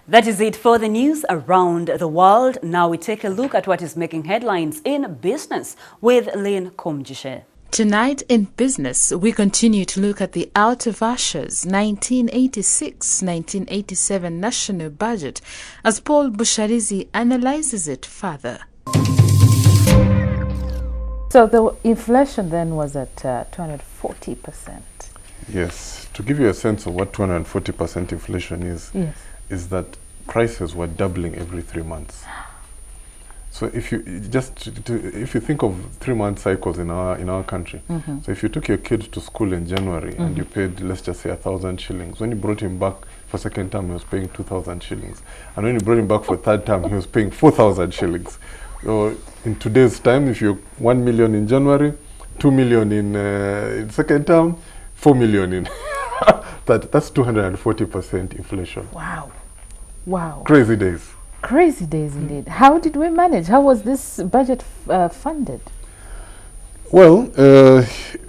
That is it for the news around the world. Now we take a look at what is making headlines in business with Lynn Komjishe. Tonight in business, we continue to look at the out of Usher's 1986-1987 national budget as Paul Busharizi analyzes it further. So the inflation then was at 240%. Yes. To give you a sense of what 240% inflation is, Yes. is that prices were doubling every 3 months. So if you if you think of 3-month cycles in our country, so if you took your kid to school in January and you paid, let's just say, 1,000 shillings, when you brought him back for second term, he was paying 2,000 shillings, and when you brought him back for third term, he was paying 4,000 shillings. So in today's time, if you're 1 million in January, 2 million in second term, 4 million in that's 240% inflation. Wow. Wow. Crazy days. Crazy days indeed. How did we manage? How was this budget funded? Well,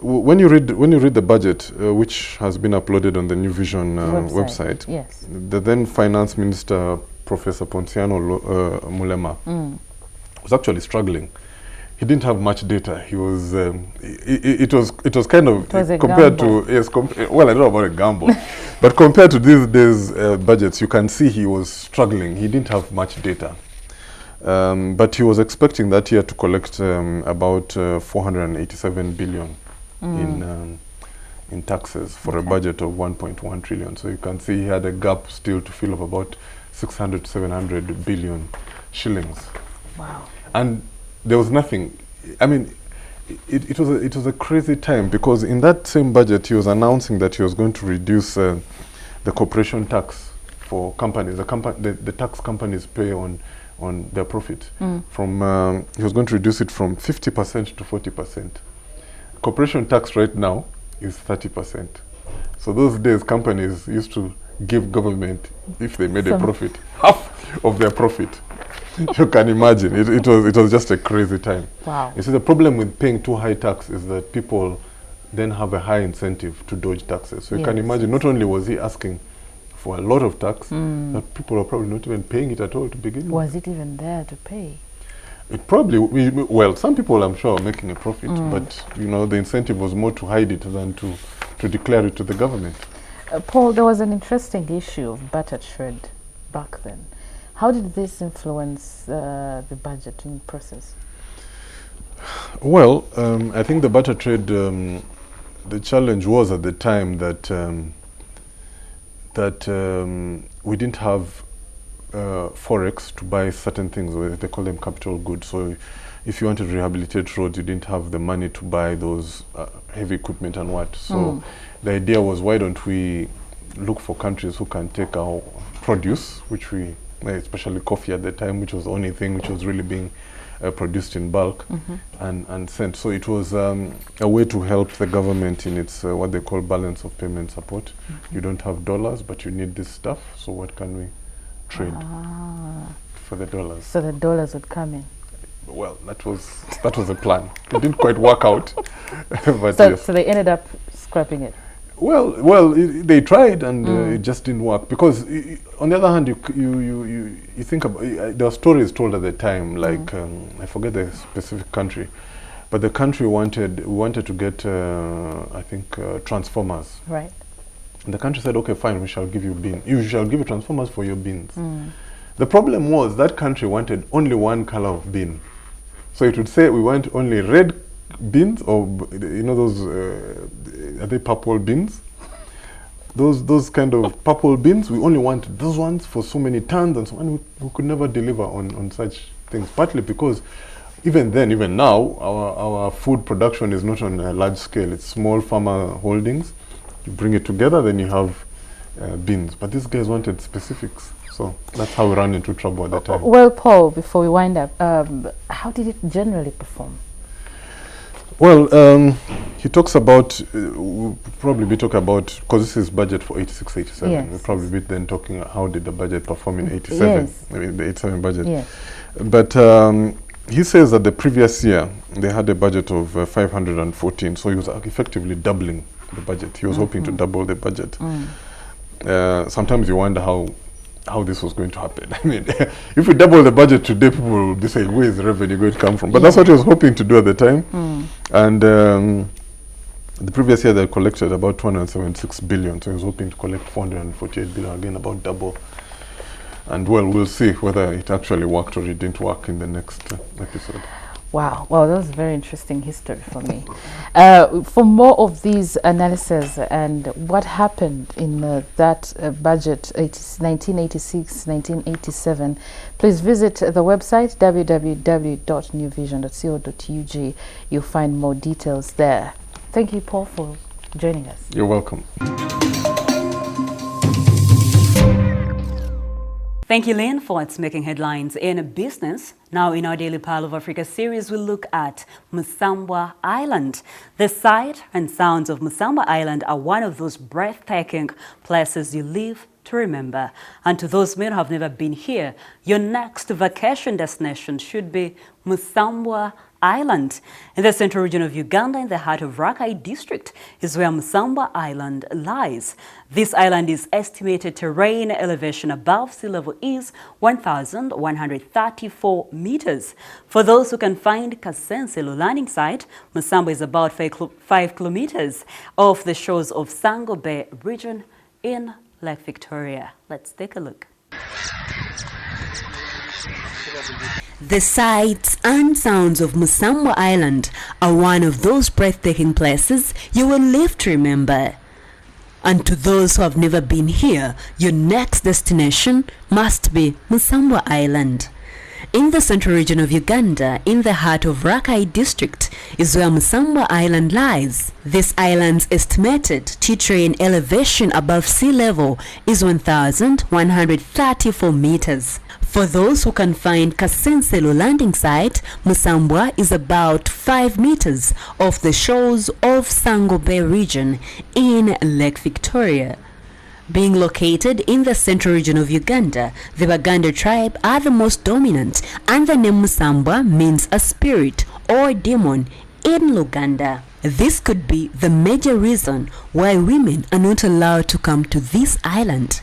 when you read the budget, which has been uploaded on the New Vision website, yes, the then Finance Minister, Professor Ponciano Mulema, was actually struggling. He didn't have much data. He was it was kind of compared to well, I don't know about a gamble, but compared to these days budgets, you can see he was struggling. He didn't have much data, but he was expecting that year to collect about 487 billion in taxes for a budget of 1.1 trillion. So you can see he had a gap still to fill of about 600 to 700 billion shillings. Wow. And there was nothing. I mean, it was a crazy time, because in that same budget he was announcing that he was going to reduce the corporation tax for companies. The tax companies pay on their profit. From he was going to reduce it from 50% to 40%. Corporation tax right now is 30%. So those days companies used to give government, if they made a profit, half of their profit. You can imagine. It was just a crazy time. Wow. You see, the problem with paying too high tax is that people then have a high incentive to dodge taxes. So you can imagine, not only was he asking for a lot of tax, that people are probably not even paying it at all to begin with. Was it even there to pay? It probably, well, some people I'm sure are making a profit, but you know, the incentive was more to hide it than to declare it to the government. Paul, there was an interesting issue of barter trade back then. How did this influence the budgeting process? Well, I think the barter trade, the challenge was at the time that we didn't have forex to buy certain things. They call them capital goods. So if you wanted to rehabilitate roads, you didn't have the money to buy those heavy equipment and what. So the idea was, why don't we look for countries who can take our produce, which we, especially coffee at the time, which was the only thing which was really being produced in bulk, and sent. So it was a way to help the government in its what they call balance of payment support. You don't have dollars, but you need this stuff. So what can we trade for the dollars? So the dollars would come in. Well, that was the plan. It didn't quite work out, but so, yes. So they ended up scrapping it. Well, they tried, and it just didn't work, because on the other hand, you think about there were stories told at the time, like I forget the specific country, but the country wanted to get I think transformers. Right. And the country said, okay, fine, we shall give you beans. You shall give you transformers for your beans. The problem was that country wanted only one color of bean, so it would say we want only red beans, or you know those are they purple beans? Those kind of purple beans, we only want those ones for so many tons, and so on. We could never deliver on such things, partly because even now our food production is not on a large scale. It's small farmer holdings. You bring it together, then you have beans, but these guys wanted specifics. So that's how we ran into trouble at the time. Well, Paul, before we wind up, how did it generally perform? Well, he talks about, we'll probably be talking about, because this is budget for 86, 87, yes. we'll probably be then talking how did the budget perform in 87, yes. I mean the 87 budget. Yes. But he says that the previous year, they had a budget of 514, so he was effectively doubling the budget. He was hoping to double the budget. Sometimes you wonder how how this was going to happen. I mean, if we double the budget today, people will be saying, where is the revenue going to come from? But that's what he was hoping to do at the time. And the previous year they collected about 276 billion, so he was hoping to collect 448 billion, again about double. And well, we'll see whether it actually worked or it didn't work in the next episode. Wow, well, that was a very interesting history for me. For more of these analyses and what happened in that budget, 1986, 1987, please visit the website www.newvision.co.ug. You'll find more details there. Thank you, Paul, for joining us. You're welcome. Thank you, Lynn, for its making headlines in business. Now, in our Daily Pile of Africa series, we'll look at Musambwa Island. The sight and sounds of Musambwa Island are one of those breathtaking places you live to remember. And to those men who have never been here, your next vacation destination should be Musambwa Island. In the central region of Uganda, in the heart of Rakai district, is where Musambwa Island lies. This island is estimated terrain elevation above sea level is 1,134 meters. For those who can find Kasenselo landing site, Musambwa is about 5 kilometers off the shores of Sango Bay region in Lake Victoria. Let's take a look. The sights and sounds of Musambwa Island are one of those breathtaking places you will live to remember. And to those who have never been here, your next destination must be Musambwa Island. In the central region of Uganda, in the heart of Rakai district, is where Musambwa Island lies. This island's estimated terrain elevation above sea level is 1,134 meters. For those who can find Kasenselo landing site, Musambwa is about 5 meters off the shores of Sango Bay region in Lake Victoria. Being located in the central region of Uganda, the Baganda tribe are the most dominant, and the name Musambwa means a spirit or demon in Luganda. This could be the major reason why women are not allowed to come to this island.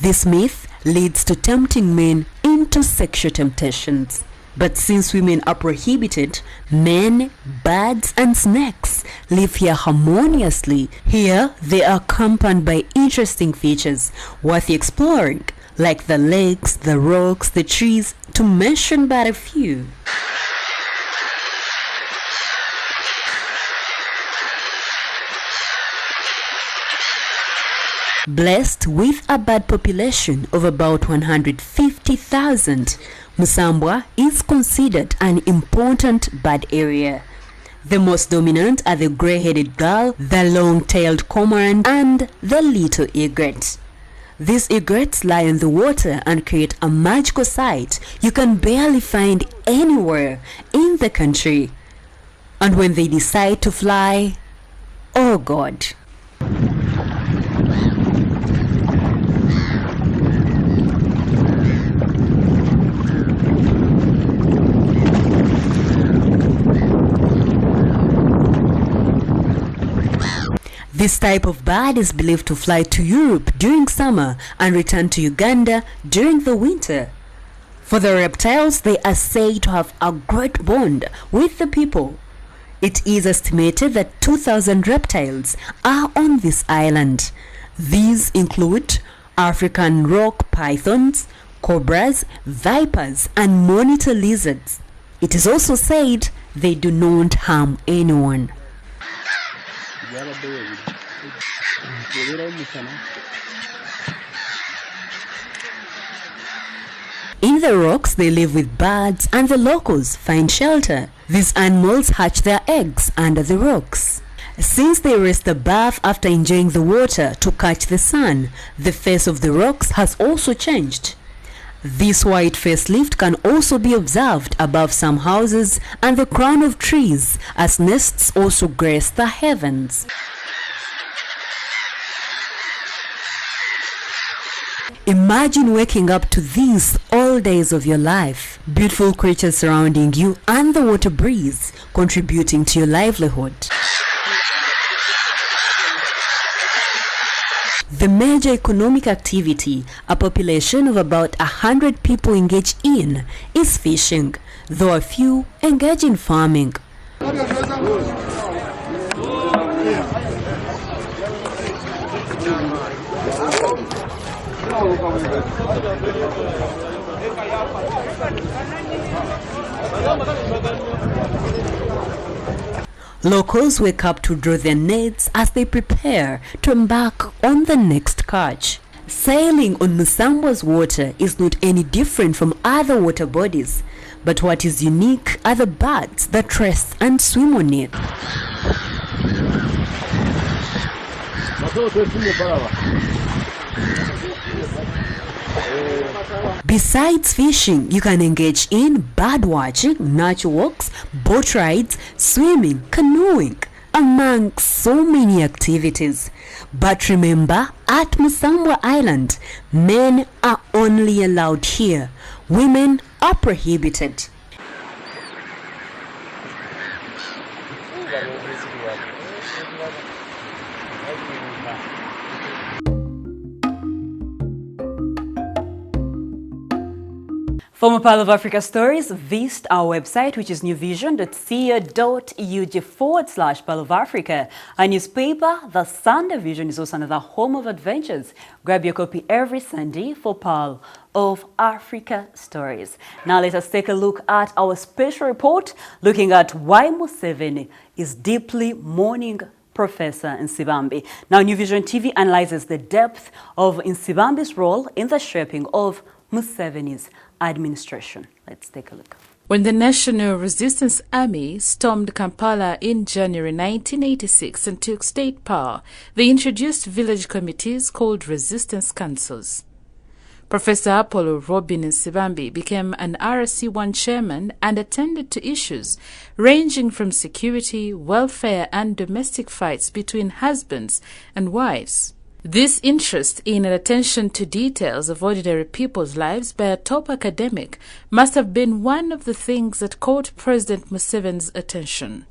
This myth leads to tempting men into sexual temptations. But since women are prohibited, men, birds and snakes live here harmoniously. Here they are accompanied by interesting features worth exploring, like the lakes, the rocks, the trees, to mention but a few. Blessed with a bird population of about 150,000, Musambwa is considered an important bird area. The most dominant are the grey-headed gull, the long-tailed cormorant, and the little egret. These egrets lie in the water and create a magical sight you can barely find anywhere in the country. And when they decide to fly, oh God! This type of bird is believed to fly to Europe during summer and return to Uganda during the winter. For the reptiles, they are said to have a great bond with the people. It is estimated that 2,000 reptiles are on this island. These include African rock pythons, cobras, vipers, and monitor lizards. It is also said they do not harm anyone. In the rocks, they live with birds, and the locals find shelter. These animals hatch their eggs under the rocks. Since they rest above after enjoying the water to catch the sun, the face of the rocks has also changed. This white facelift can also be observed above some houses and the crown of trees, as nests also grace the heavens. Imagine waking up to these all days of your life. Beautiful creatures surrounding you and the water breeze contributing to your livelihood. The major economic activity a population of about 100 people engage in is fishing, though a few engage in farming. Locals wake up to draw their nets as they prepare to embark on the next catch. Sailing on Musambwa's water is not any different from other water bodies, but what is unique are the birds that rest and swim on it. Besides fishing, you can engage in bird watching, nature walks, boat rides, swimming, canoeing, among so many activities. But remember, at Musambwa Island, men are only allowed here. Women are prohibited. For more Pearl of Africa stories, visit our website, which is newvision.co.ug/Pearl of Africa. Our newspaper, The Sunday Vision, is also another home of adventures. Grab your copy every Sunday for Pearl of Africa stories. Now let us take a look at our special report looking at why Museveni is deeply mourning Professor Nsibambi. Now, New Vision TV analyzes the depth of Nsibambi's role in the shaping of Museveni's administration. Let's take a look. When the National Resistance Army stormed Kampala in January 1986 and took state power, they introduced village committees called resistance councils. Professor Apollo Robin Nsibambi became an RSC-1 chairman and attended to issues ranging from security, welfare and domestic fights between husbands and wives. This interest in and attention to details of ordinary people's lives by a top academic must have been one of the things that caught President Museveni's attention.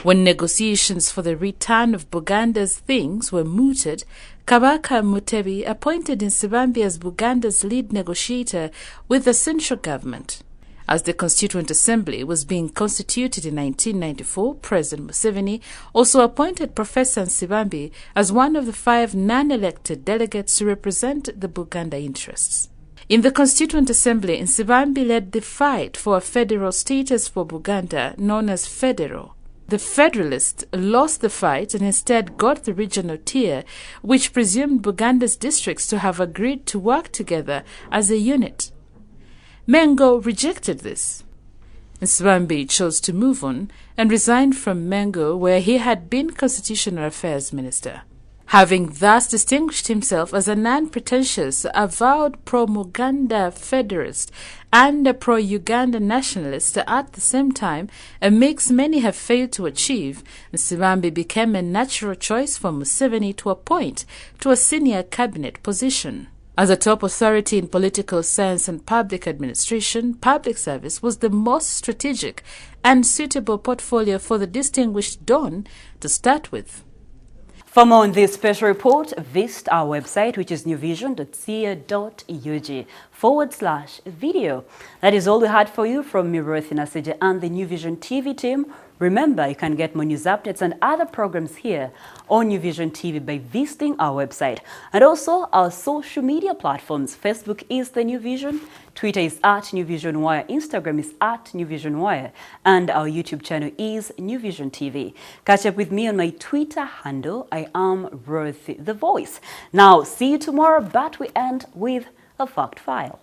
When negotiations for the return of Buganda's things were mooted, Kabaka Mutebi appointed Nsibambi as Buganda's lead negotiator with the central government. As the Constituent Assembly was being constituted in 1994, President Museveni also appointed Professor Nsibambi as one of the 5 non-elected delegates to represent the Buganda interests. In the Constituent Assembly, Nsibambi led the fight for a federal status for Buganda known as Federal. The Federalists lost the fight and instead got the regional tier, which presumed Buganda's districts to have agreed to work together as a unit. Mengo rejected this. Nsibambi chose to move on and resigned from Mengo, where he had been Constitutional Affairs Minister. Having thus distinguished himself as a non-pretentious, avowed pro-Muganda federalist and a pro-Uganda nationalist at the same time, a mix many have failed to achieve, Nsibambi became a natural choice for Museveni to appoint to a senior cabinet position. As a top authority in political science and public administration, public service was the most strategic and suitable portfolio for the distinguished Don to start with. For more on this special report, visit our website, which is newvision.co.ug/video. That is all we had for you from me, Ruth Naseja, and the New Vision TV team. Remember, you can get more news updates and other programs here on New Vision TV by visiting our website. And also our social media platforms. Facebook is the New Vision, Twitter is at New Vision Wire, Instagram is at New Vision Wire, and our YouTube channel is New Vision TV. Catch up with me on my Twitter handle. I am Ruth the Voice. Now, see you tomorrow, but we end with a fact file.